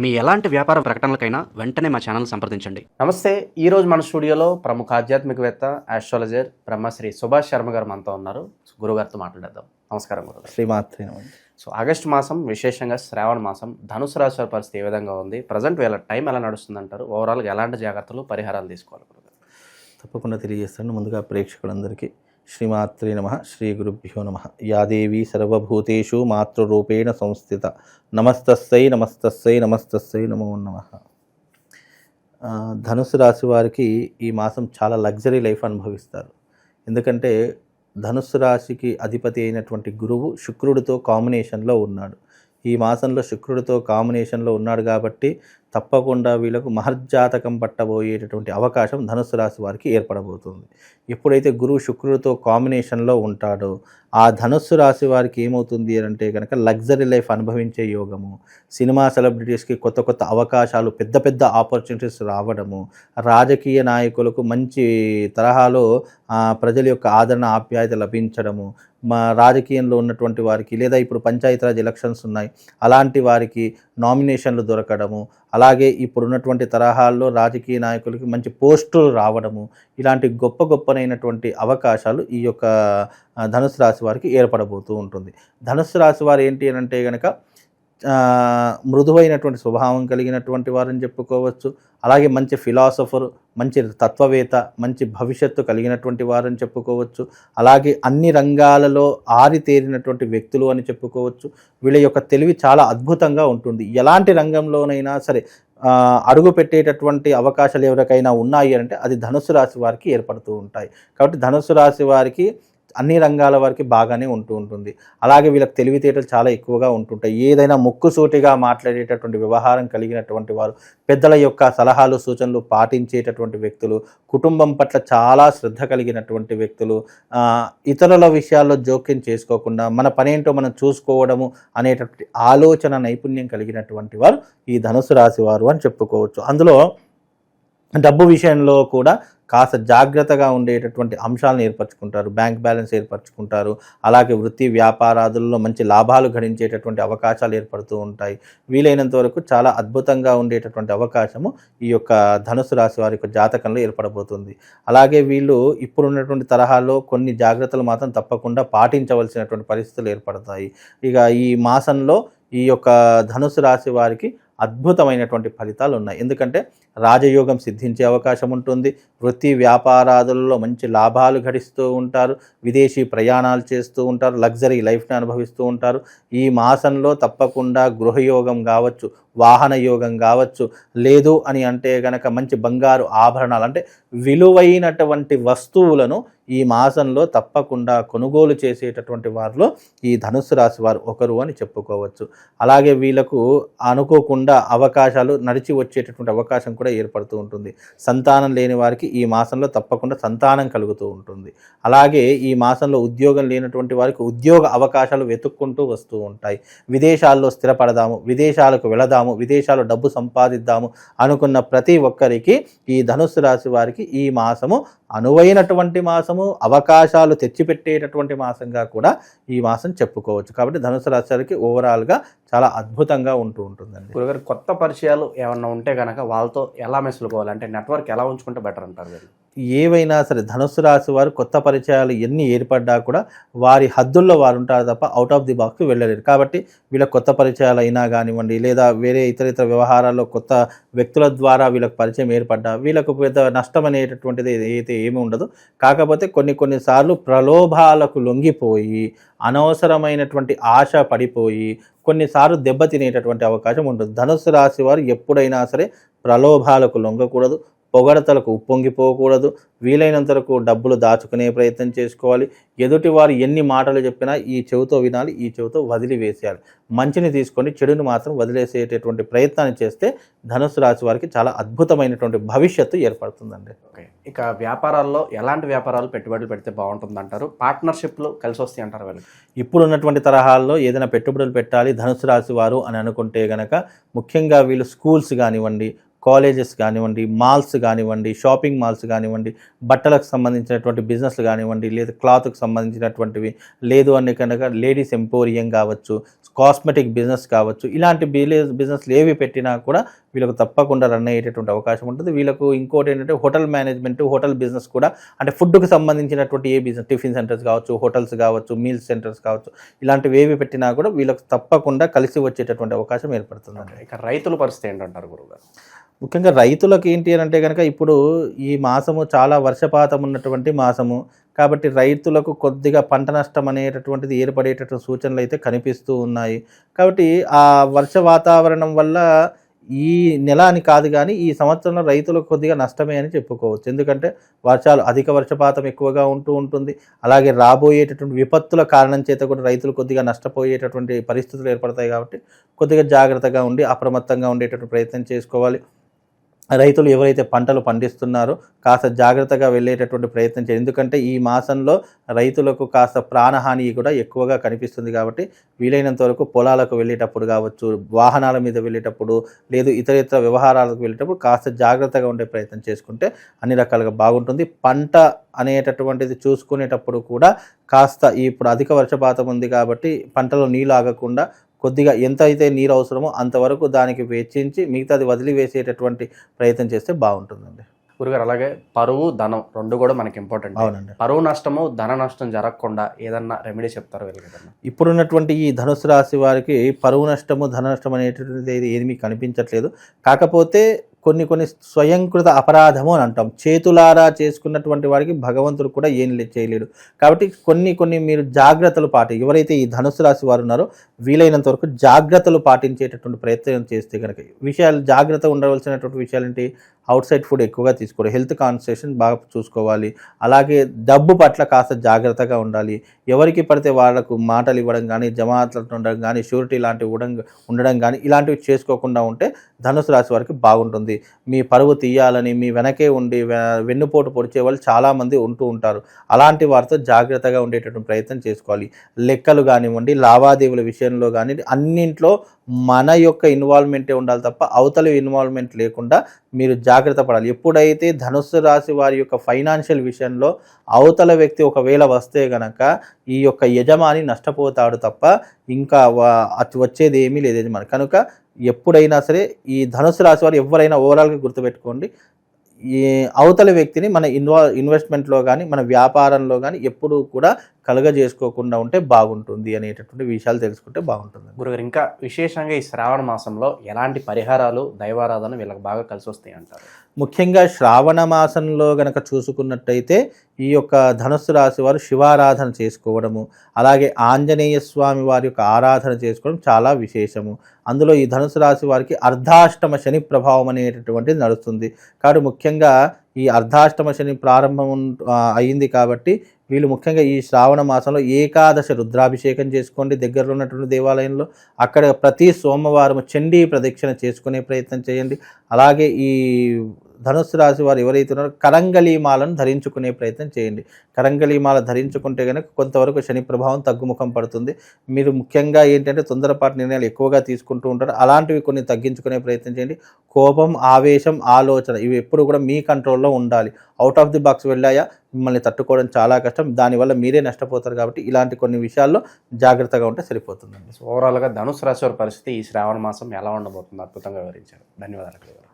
మీ ఎలాంటి వ్యాపార ప్రకటనలకైనా వెంటనే మా ఛానల్ సంప్రదించండి. నమస్తే. ఈరోజు మన స్టూడియోలో ప్రముఖ ఆధ్యాత్మికవేత్త, ఆస్ట్రాలజర్ బ్రహ్మశ్రీ సుభాష్ శర్మ గారు మనతో ఉన్నారు. గురుగారితో మాట్లాడేద్దాం. నమస్కారం గురుగారు. శ్రీమాత్రే. సో ఆగస్టు మాసం, విశేషంగా శ్రావణ మాసం, ధనుసు రాశి వారి పరిస్థితి ఏ విధంగా ఉంది? ప్రజెంట్ వీళ్ళ టైం ఎలా నడుస్తుందంటారు? ఓవరాల్గా ఎలాంటి జాగ్రత్తలు, పరిహారాలు తీసుకోవాలి గురుగారు? తప్పకుండా తెలియజేస్తాను. ముందుగా ప్రేక్షకులందరికీ శ్రీమాత్రే నమః, శ్రీ గురుభ్యో నమః. యాదేవి సర్వభూతేషు మాతృరూపేణ సంస్థిత నమస్తస్సై నమస్తస్సై నమస్తస్సై నమో నమః. ధనుసు రాశి వారికి ఈ మాసం చాలా లగ్జరీ లైఫ్ అనుభవిస్తారు. ఎందుకంటే ధనుస్సు రాశికి అధిపతి అయినటువంటి గురువు శుక్రుడితో కాంబినేషన్లో ఉన్నాడు. ఈ మాసంలో శుక్రుడితో కాంబినేషన్లో ఉన్నాడు కాబట్టి తప్పకుండా వీళ్ళకు మహర్జాతకం పట్టబోయేటటువంటి అవకాశం ధనుస్సు రాశి వారికి ఏర్పడబోతుంది. ఎప్పుడైతే గురువు శుక్రుడితో కాంబినేషన్లో ఉంటాడో ఆ ధనుస్సు రాశి వారికి ఏమవుతుంది అంటే కనుక లగ్జరీ లైఫ్ అనుభవించే యోగము, సినిమా సెలబ్రిటీస్కి కొత్త కొత్త అవకాశాలు, పెద్ద పెద్ద ఆపర్చునిటీస్ రావడము, రాజకీయ నాయకులకు మంచి తరహాలో ప్రజల యొక్క ఆదరణ ఆప్యాయత లభించడము, రాజకీయంలో ఉన్నటువంటి వారికి లేదా ఇప్పుడు పంచాయతీరాజ్ ఎలక్షన్స్ ఉన్నాయి అలాంటి వారికి నామినేషన్లు దొరకడము, అలాగే ఇప్పుడున్నటువంటి తరహాల్లో రాజకీయ నాయకులకి మంచి పోస్టులు రావడము, ఇలాంటి గొప్పనైనటువంటి అవకాశాలు ఈ యొక్క ధనుసు రాశి వారికి ఏర్పడబోతూ ఉంటుంది. ధనుసు రాశి వారు ఏంటి అని అంటే కనుక మృదువైనటువంటి స్వభావం కలిగినటువంటి వారని చెప్పుకోవచ్చు. అలాగే మంచి ఫిలాసఫర్, మంచి తత్వవేత్త, మంచి భవిష్యత్తు కలిగినటువంటి వారని చెప్పుకోవచ్చు. అలాగే అన్ని రంగాలలో ఆరితేరినటువంటి వ్యక్తులు అని చెప్పుకోవచ్చు. వీళ్ళ యొక్క తెలివి చాలా అద్భుతంగా ఉంటుంది. ఎలాంటి రంగంలోనైనా సరే అడుగు పెట్టేటటువంటి అవకాశాలు ఎవరికైనా ఉన్నాయి అంటే అది ధనుసు రాశి వారికి ఏర్పడుతూ ఉంటాయి. కాబట్టి ధనుసు రాశి వారికి అన్ని రంగాల వారికి బాగానే ఉంటుంది. అలాగే వీళ్ళకి తెలివితేటలు చాలా ఎక్కువగా ఉంటుంటాయి. ఏదైనా ముక్కుసూటిగా మాట్లాడేటటువంటి వ్యవహారం కలిగినటువంటి వారు, పెద్దల యొక్క సలహాలు సూచనలు పాటించేటటువంటి వ్యక్తులు, కుటుంబం పట్ల చాలా శ్రద్ధ కలిగినటువంటి వ్యక్తులు, ఇతరుల విషయాల్లో జోక్యం చేసుకోకుండా మన పనేంటో మనం చూసుకోవడము అనేటటువంటి ఆలోచన నైపుణ్యం కలిగినటువంటి వారు ఈ ధనుసు రాశి వారు అని చెప్పుకోవచ్చు. అందులో డబ్బు విషయంలో కూడా కాస్త జాగ్రత్తగా ఉండేటటువంటి అంశాలను ఏర్పరచుకుంటారు. Bank balance ఏర్పరచుకుంటారు. అలాగే వృత్తి వ్యాపారాదుల్లో మంచి లాభాలు గడించేటటువంటి అవకాశాలు ఏర్పడుతూ ఉంటాయి. వీలైనంత వరకు చాలా అద్భుతంగా ఉండేటటువంటి అవకాశము ఈ యొక్క ధనుసు రాశి వారి యొక్క జాతకంలో ఏర్పడబోతుంది. అలాగే వీళ్ళు ఇప్పుడున్నటువంటి తరహాలో కొన్ని జాగ్రత్తలు మాత్రం తప్పకుండా పాటించవలసినటువంటి పరిస్థితులు ఏర్పడతాయి. ఇక ఈ మాసంలో ఈ యొక్క ధనుసు రాశి వారికి అద్భుతమైనటువంటి ఫలితాలు ఉన్నాయి. ఎందుకంటే రాజయోగం సిద్ధించే అవకాశం ఉంటుంది. వృత్తి వ్యాపారాదులలో మంచి లాభాలు గడిస్తూ ఉంటారు. విదేశీ ప్రయాణాలు చేస్తూ ఉంటారు. లగ్జరీ లైఫ్ని అనుభవిస్తూ ఉంటారు. ఈ మాసంలో తప్పకుండా గృహయోగం కావచ్చు, వాహన యోగం కావచ్చు, లేదు అని అంటే కనుక మంచి బంగారు ఆభరణాలు అంటే విలువైనటువంటి వస్తువులను ఈ మాసంలో తప్పకుండా కొనుగోలు చేసేటటువంటి వారిలో ఈ ధనుస్సు రాశి వారు ఒకరు అని చెప్పుకోవచ్చు. అలాగే వీళ్ళకు అనుకోకుండా అవకాశాలు నడిచి వచ్చేటటువంటి అవకాశం కూడా ఏర్పడుతూ ఉంటుంది. సంతానం లేని వారికి ఈ మాసంలో తప్పకుండా సంతానం కలుగుతూ ఉంటుంది. అలాగే ఈ మాసంలో ఉద్యోగం లేనటువంటి వారికి ఉద్యోగ అవకాశాలు వెతుక్కుంటూ వస్తూ ఉంటాయి. విదేశాల్లో స్థిరపడదాము, విదేశాలకు వెళదాము, విదేశాల్లో డబ్బు సంపాదిద్దాము అనుకున్న ప్రతి ఒక్కరికి ఈ ధనుస్సు రాశి వారికి ఈ మాసము అనువైనటువంటి మాసము, అవకాశాలు తెచ్చిపెట్టేటటువంటి మాసంగా కూడా ఈ మాసం చెప్పుకోవచ్చు. కాబట్టి ధనుసు రాశి వారికి ఓవరాల్గా చాలా అద్భుతంగా ఉంటుందండి. గురుగారు, కొత్త పరిచయాలు ఏమన్నా ఉంటే కనుక వాళ్ళతో ఎలా మెసులుకోవాలి? అంటే నెట్వర్క్ ఎలా ఉంచుకుంటే బెటర్ అంటారు వీళ్ళు? ఏవైనా సరే ధనుస్సు రాశి వారు కొత్త పరిచయాలు ఎన్ని ఏర్పడ్డా కూడా వారి హద్దుల్లో వారు ఉంటారు తప్ప అవుట్ ఆఫ్ ది బాక్స్ వెళ్ళలేరు. కాబట్టి వీళ్ళ కొత్త పరిచయాలు అయినా కానివ్వండి, లేదా వేరే ఇతర వ్యవహారాల్లో కొత్త వ్యక్తుల ద్వారా వీళ్ళకి పరిచయం ఏర్పడ్డా వీళ్ళకు పెద్ద నష్టం అనేటటువంటిది అయితే ఏమి ఉండదు. కాకపోతే కొన్నిసార్లు ప్రలోభాలకు లొంగిపోయి అనవసరమైనటువంటి ఆశ పడిపోయి కొన్నిసార్లు దెబ్బతినేటటువంటి అవకాశం ఉంటుంది. ధనుస్సు రాశి వారు ఎప్పుడైనా సరే ప్రలోభాలకు లొంగకూడదు, పొగడతలకు ఉప్పొంగిపోకూడదు. వీలైనంత వరకు డబ్బులు దాచుకునే ప్రయత్నం చేసుకోవాలి. ఎదుటి వారు ఎన్ని మాటలు చెప్పినా ఈ చెవితో వినాలి, ఈ చెవితో వదిలివేసేయాలి. మంచిని తీసుకొని చెడుని మాత్రం వదిలేసేటటువంటి ప్రయత్నాన్ని చేస్తే ధనుస్సు రాశి వారికి చాలా అద్భుతమైనటువంటి భవిష్యత్తు ఏర్పడుతుందండి. ఓకే. ఇక వ్యాపారాల్లో ఎలాంటి వ్యాపారాలు పెట్టుబడులు పెడితే బాగుంటుంది అంటారు? పార్ట్నర్షిప్లు కలిసి వస్తాయి అంటారు వీళ్ళు? ఇప్పుడున్నటువంటి తరహాల్లో ఏదైనా పెట్టుబడులు పెట్టాలి ధనుస్సు రాశి వారు అని అనుకుంటే గనక ముఖ్యంగా వీళ్ళు స్కూల్స్ కానివ్వండి, కాలేజెస్ కానివ్వండి, మాల్స్ కానివ్వండి, షాపింగ్ మాల్స్ కానివ్వండి, బట్టలకు సంబంధించినటువంటి బిజినెస్లు కానివ్వండి, లేదా క్లాత్కి సంబంధించినటువంటివి, లేదు అని కనుక లేడీస్ ఎంపోరియం కావచ్చు, కాస్మెటిక్ బిజినెస్ కావచ్చు, ఇలాంటి బిజినెస్లు ఏవి పెట్టినా కూడా వీళ్ళకు తప్పకుండా రన్ అయ్యేటటువంటి అవకాశం ఉంటుంది. వీళ్ళకు ఇంకోటి ఏంటంటే హోటల్ మేనేజ్మెంట్, హోటల్ బిజినెస్ కూడా, అంటే ఫుడ్కి సంబంధించినటువంటి ఏ బిజినెస్, టిఫిన్ సెంటర్స్ కావచ్చు, హోటల్స్ కావచ్చు, మీల్స్ సెంటర్స్ కావచ్చు, ఇలాంటివి ఏవి పెట్టినా కూడా వీళ్ళకు తప్పకుండా కలిసి వచ్చేటటువంటి అవకాశం ఏర్పడుతుందండి. ఇక రైతుల పరిస్థితి ఏంటంటారు గురువుగారు? ముఖ్యంగా రైతులకు ఏంటి అని అంటే కనుక ఇప్పుడు ఈ మాసము చాలా వర్షపాతం ఉన్నటువంటి మాసము కాబట్టి రైతులకు కొద్దిగా పంట నష్టం అనేటటువంటిది ఏర్పడేటటువంటి సూచనలు అయితే కనిపిస్తూ ఉన్నాయి. కాబట్టి ఆ వర్ష వాతావరణం వల్ల ఈ నెల అని కాదు కానీ ఈ సంవత్సరంలో రైతులకు కొద్దిగా నష్టమే అని చెప్పుకోవచ్చు. ఎందుకంటే అధిక వర్షపాతం ఎక్కువగా ఉంటుంది. అలాగే రాబోయేటటువంటి విపత్తుల కారణం చేత కూడా రైతులు కొద్దిగా నష్టపోయేటటువంటి పరిస్థితులు ఏర్పడతాయి. కాబట్టి కొద్దిగా జాగ్రత్తగా ఉండి అప్రమత్తంగా ఉండేటటువంటి ప్రయత్నం చేసుకోవాలి. రైతులు ఎవరైతే పంటలు పండిస్తున్నారో కాస్త జాగ్రత్తగా వెళ్ళేటటువంటి ప్రయత్నం చేయాలి. ఎందుకంటే ఈ మాసంలో రైతులకు కాస్త ప్రాణహాని కూడా ఎక్కువగా కనిపిస్తుంది. కాబట్టి వీలైనంత వరకు పొలాలకు వెళ్ళేటప్పుడు కావచ్చు, వాహనాల మీద వెళ్ళేటప్పుడు, లేదు ఇతర వ్యవహారాలకు వెళ్ళేటప్పుడు కాస్త జాగ్రత్తగా ఉండే ప్రయత్నం చేసుకుంటే అన్ని రకాలుగా బాగుంటుంది. పంట అనేటటువంటిది చూసుకునేటప్పుడు కూడా కాస్త ఇప్పుడు అధిక వర్షపాతం ఉంది కాబట్టి పంటలో నీళ్ళు ఆగకుండా కొద్దిగా ఎంత అయితే నీరు అవసరమో అంతవరకు దానికి వెచ్చించి మిగతాది వదిలివేసేటటువంటి ప్రయత్నం చేస్తే బాగుంటుందండి. గురుగారు, అలాగే పరువు, ధనం రెండు కూడా మనకి ఇంపార్టెంట్. అవునండి. పరువు నష్టము, ధన నష్టం జరగకుండా ఏదన్నా రెమెడీ చెప్తారో వీళ్ళకి? ఇప్పుడున్నటువంటి ఈ ధనుసు రాశి వారికి పరువు నష్టము, ధన నష్టం అనేటటువంటిది ఏమీ కనిపించట్లేదు. కాకపోతే కొన్ని స్వయంకృత అపరాధము అని అంటాం. చేతులారా చేసుకున్నటువంటి వారికి భగవంతుడు కూడా ఏం చేయలేడు. కాబట్టి కొన్ని మీరు జాగ్రత్తలు ఎవరైతే ఈ ధనుసు రాశి వారు ఉన్నారో వీలైనంత వరకు జాగ్రత్తలు పాటించేటటువంటి ప్రయత్నం చేస్తే కనుక జాగ్రత్త ఉండవలసినటువంటి విషయాలు ఏంటి? అవుట్ సైడ్ ఫుడ్ ఎక్కువగా తీసుకోవాలి, హెల్త్ కాన్సన్ట్రేషన్ బాగా చూసుకోవాలి, అలాగే డబ్బు పట్ల కాస్త జాగ్రత్తగా ఉండాలి. ఎవరికి పడితే వాళ్ళకు మాటలు ఇవ్వడం కానీ, జమాతులు ఉండడం కానీ, షూరిటీ లాంటివి ఉండడం కానీ ఇలాంటివి చేసుకోకుండా ఉంటే ధనుసు రాశి వారికి బాగుంటుంది. మీ పరువు తీయాలని మీ వెనకే ఉండి వెన్నుపోటు పొడిచే వాళ్ళు చాలామంది ఉంటారు. అలాంటి వారితో జాగ్రత్తగా ఉండేటటువంటి ప్రయత్నం చేసుకోవాలి. లెక్కలు కానివ్వండి, లావాదేవీల విషయంలో కానీ అన్నింట్లో మన యొక్క ఇన్వాల్వ్మెంటే ఉండాలి తప్ప అవతలి ఇన్వాల్వ్మెంట్ లేకుండా మీరు జాగ్రత్త పడాలి. ఎప్పుడైతే ధనుస్సు రాశి వారి యొక్క ఫైనాన్షియల్ విషయంలో అవతల వ్యక్తి ఒకవేళ వస్తే గనక ఈ యొక్క యజమాని నష్టపోతాడు తప్ప ఇంకా వచ్చేది ఏమీ లేదు యజమాని. కనుక ఎప్పుడైనా సరే ఈ ధనుస్సు రాశి వారు ఎవరైనా ఓవరాల్గా గుర్తుపెట్టుకోండి, ఈ అవతల వ్యక్తిని మన ఇన్వెస్ట్మెంట్లో కానీ మన వ్యాపారంలో కానీ ఎప్పుడూ కూడా కలుగజేసుకోకుండా ఉంటే బాగుంటుంది అనేటటువంటి విషయాలు తెలుసుకుంటే బాగుంటుంది. గురుగారు, ఇంకా విశేషంగా ఈ శ్రావణ మాసంలో ఎలాంటి పరిహారాలు, దైవారాధన వీళ్ళకి బాగా కలిసి వస్తాయి అంటారు? ముఖ్యంగా శ్రావణ మాసంలో గనక చూసుకున్నట్టయితే ఈ యొక్క ధనుస్సు రాశి వారు శివారాధన చేసుకోవడము, అలాగే ఆంజనేయ స్వామి వారి యొక్క ఆరాధన చేసుకోవడం చాలా విశేషము. అందులో ఈ ధనుస్సు రాశి వారికి అర్ధాష్టమ శని ప్రభావం అనేటటువంటిది నడుస్తుంది. కాబట్టి ముఖ్యంగా ఈ అర్ధాష్టమ శని ప్రారంభం అయింది కాబట్టి వీళ్ళు ముఖ్యంగా ఈ శ్రావణ మాసంలో ఏకాదశి రుద్రాభిషేకం చేసుకోండి దగ్గరలో ఉన్నటువంటి దేవాలయంలో. అక్కడ ప్రతి సోమవారం చండీ ప్రదక్షిణ చేసుకునే ప్రయత్నం చేయండి. అలాగే ఈ ధనుస్సు రాశి వారు ఎవరైతే ఉన్నారో కరంగలీమాలను ధరించుకునే ప్రయత్నం చేయండి. కరంగలీమాల ధరించుకుంటే కనుక కొంతవరకు శని ప్రభావం తగ్గుముఖం పడుతుంది. మీరు ముఖ్యంగా ఏంటంటే తొందరపాటు నిర్ణయాలు ఎక్కువగా తీసుకుంటూ ఉంటారు. అలాంటివి కొన్ని తగ్గించుకునే ప్రయత్నం చేయండి. కోపం, ఆవేశం, ఆలోచన ఇవి ఎప్పుడు కూడా మీ కంట్రోల్లో ఉండాలి. అవుట్ ఆఫ్ ది బాక్స్ వెళ్ళాయా మిమ్మల్ని తట్టుకోవడం చాలా కష్టం. దానివల్ల మీరే నష్టపోతారు. కాబట్టి ఇలాంటి కొన్ని విషయాల్లో జాగ్రత్తగా ఉంటే సరిపోతుందండి. ఓవరాల్గా ధనుసు రాశి వారి పరిస్థితి ఈ శ్రావణ మాసం ఎలా ఉండబోతుంది అద్భుతంగా వివరించారు. ధన్యవాదాలు.